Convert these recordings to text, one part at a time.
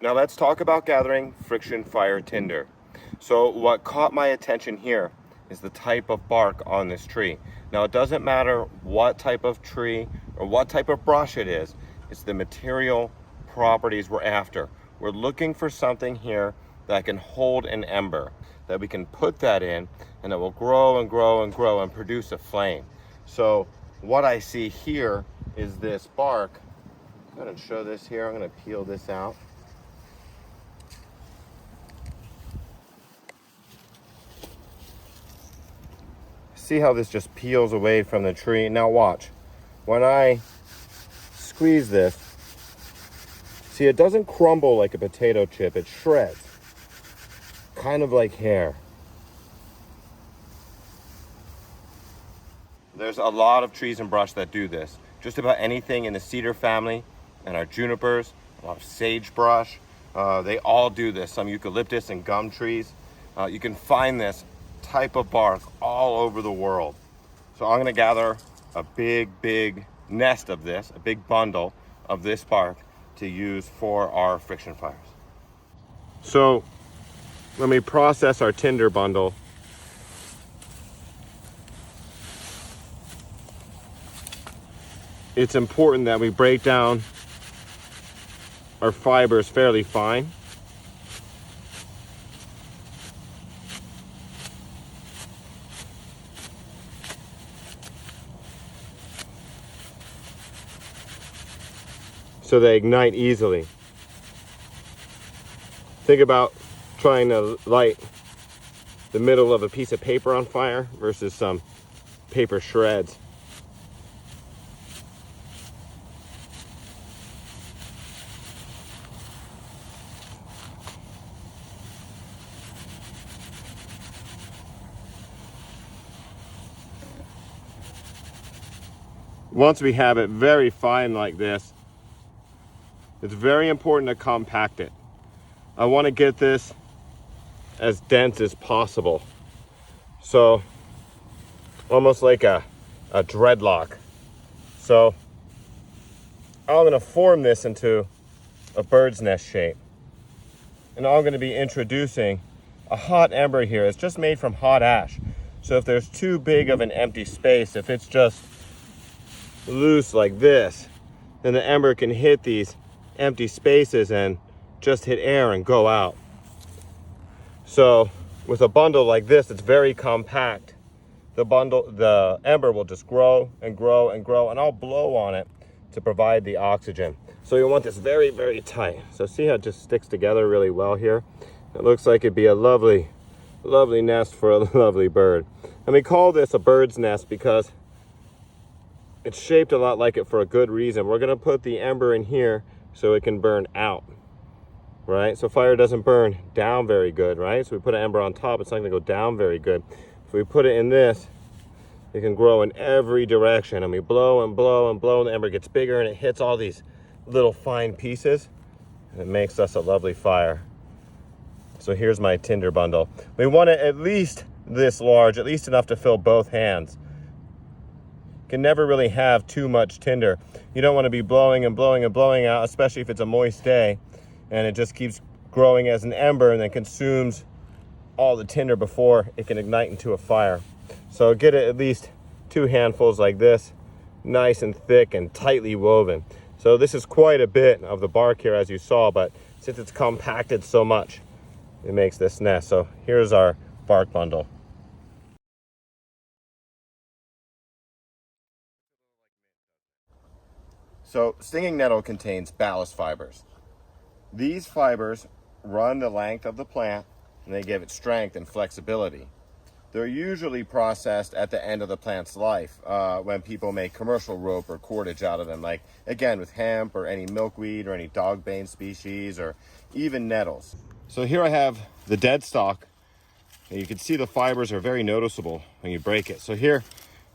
Now let's talk about gathering friction fire tinder. So what caught my attention here is the type of bark on this tree. Now it doesn't matter what type of tree or what type of brush it is, it's the material properties we're after. We're looking for something here that can hold an ember, that we can put that in and it will grow and grow and grow and produce a flame. So what I see here is this bark. I'm going to show this here. I'm going to peel this out. See how this just peels away from the tree? Now watch. When I squeeze this, see, it doesn't crumble like a potato chip. It shreds, kind of like hair. There's a lot of trees and brush that do this. Just about anything in the cedar family and our junipers, a lot of sagebrush, they all do this. Some eucalyptus and gum trees. You can find this type of bark all over the world. So I'm going to gather a big nest of this, a big bundle of this bark to use for our friction fires. So when we process our tinder bundle, it's important that we break down our fibers fairly fine. So they ignite easily. Think about trying to light the middle of a piece of paper on fire versus some paper shreds. Once we have it very fine like this, it's very important to compact it. I want to get this as dense as possible. So almost like a dreadlock. So I'm going to form this into a bird's nest shape. And I'm going to be introducing a hot ember here. It's just made from hot ash. So if there's too big of an empty space, if it's just loose like this, then the ember can hit these empty spaces and just hit air and go out. So with a bundle like this, it's very compact. The ember will just grow and grow and grow, and I'll blow on it to provide the oxygen. So you want this very tight. So see how it just sticks together really well here? It looks like it'd be a lovely nest for a lovely bird. And we call this a bird's nest because it's shaped a lot like it for a good reason. We're gonna put the ember in here so it can burn out, right? So fire doesn't burn down very good, right? So we put an ember on top, it's not gonna go down very good. If we put it in this, it can grow in every direction, and we blow and blow and blow, and the ember gets bigger and it hits all these little fine pieces, and it makes us a lovely fire. So here's my tinder bundle. We want it at least this large, at least enough to fill both hands. Can never really have too much tinder. You don't want to be blowing and blowing and blowing out, especially if it's a moist day and it just keeps growing as an ember and then consumes all the tinder before it can ignite into a fire. So get it at least 2 handfuls like this, nice and thick and tightly woven. So this is quite a bit of the bark here, as you saw, but since it's compacted so much, it makes this nest. So here's our bark bundle. So stinging nettle contains ballast fibers. These fibers run the length of the plant and they give it strength and flexibility. They're usually processed at the end of the plant's life when people make commercial rope or cordage out of them, like again with hemp or any milkweed or any dogbane species or even nettles. So here I have the dead stalk, and you can see the fibers are very noticeable when you break it. So here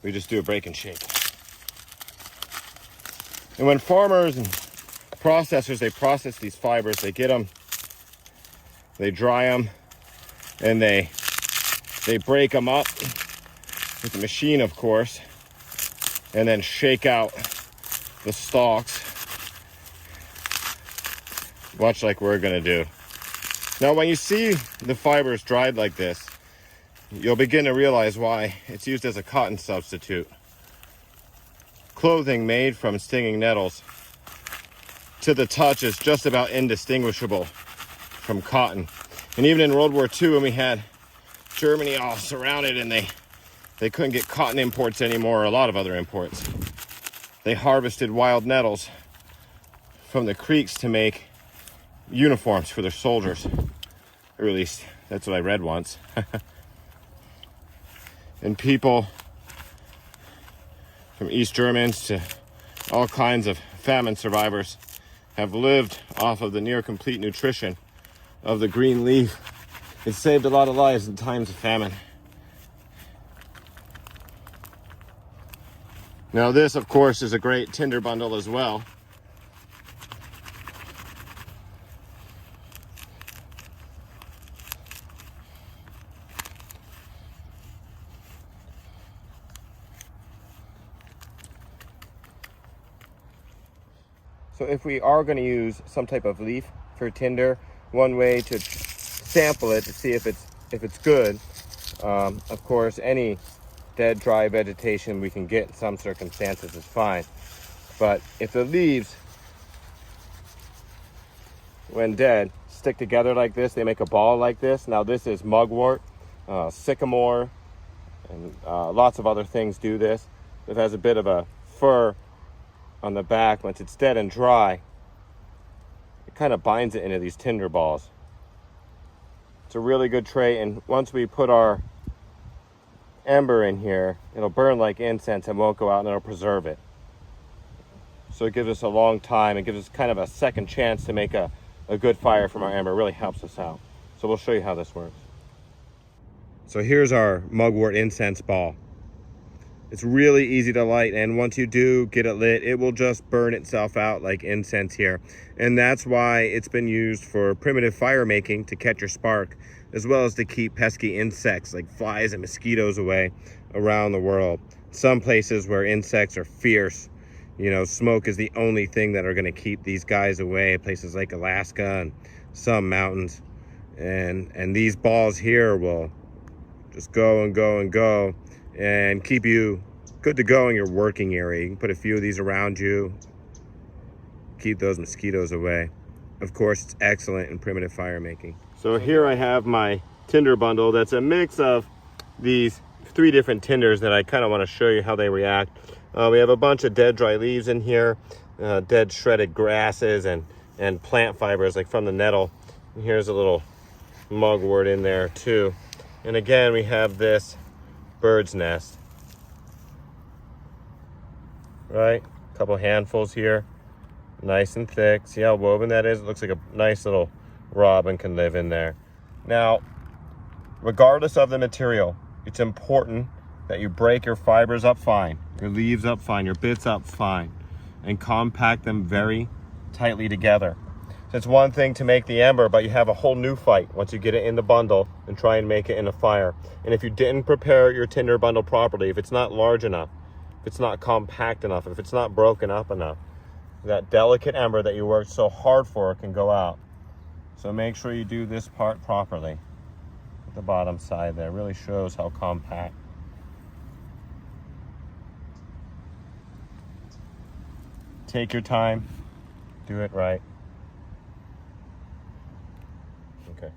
we just do a break and shake. And when farmers and processors, they process these fibers, they get them, they dry them, and they break them up with the machine, of course, and then shake out the stalks. much like we're gonna do. Now, when you see the fibers dried like this, you'll begin to realize why it's used as a cotton substitute. Clothing made from stinging nettles to the touch is just about indistinguishable from cotton. And even in World War II, when we had Germany all surrounded and they couldn't get cotton imports anymore, or a lot of other imports, they harvested wild nettles from the creeks to make uniforms for their soldiers. Or at least that's what I read once. And people from East Germans to all kinds of famine survivors have lived off of the near complete nutrition of the green leaf. It saved a lot of lives in times of famine. Now this, of course, is a great Tinder bundle as well. So if we are going to use some type of leaf for tinder, one way to sample it to see if it's good, of course, any dead, dry vegetation we can get in some circumstances is fine. But if the leaves, when dead, stick together like this, they make a ball like this. Now this is mugwort, sycamore, and lots of other things do this. It has a bit of a fur on the back. Once it's dead and dry, it kind of binds it into these tinder balls. It's a really good trait, and once we put our ember in here, it'll burn like incense and won't go out, and it'll preserve it. So it gives us a long time. It gives us kind of a second chance to make a good fire from our ember. It really helps us out. So we'll show you how this works. So here's our mugwort incense ball. It's really easy to light, and once you do get it lit, it will just burn itself out like incense here. And that's why it's been used for primitive fire making, to catch your spark, as well as to keep pesky insects like flies and mosquitoes away around the world. Some places where insects are fierce, you know, smoke is the only thing that are going to keep these guys away. Places like Alaska and some mountains. And these balls here will just go and go and go and keep you good to go in your working area. You can put a few of these around you, keep those mosquitoes away. Of course, it's excellent in primitive fire making. So here I have my tinder bundle. That's a mix of these 3 different tinders that I kind of want to show you how they react. We have a bunch of dead dry leaves in here, dead shredded grasses and plant fibers like from the nettle. And here's a little mugwort in there too. And again, we have this bird's nest, right? A couple handfuls here, nice and thick. See how woven that is? It looks like a nice little robin can live in there. Now, regardless of the material, it's important that you break your fibers up fine, your leaves up fine, your bits up fine, and compact them very tightly together. So it's one thing to make the ember, but you have a whole new fight once you get it in the bundle and try and make it in a fire. And if you didn't prepare your tinder bundle properly, if it's not large enough, if it's not compact enough, if it's not broken up enough, that delicate ember that you worked so hard for can go out. So make sure you do this part properly. The bottom side there really shows how compact. Take your time, do it right. Okay.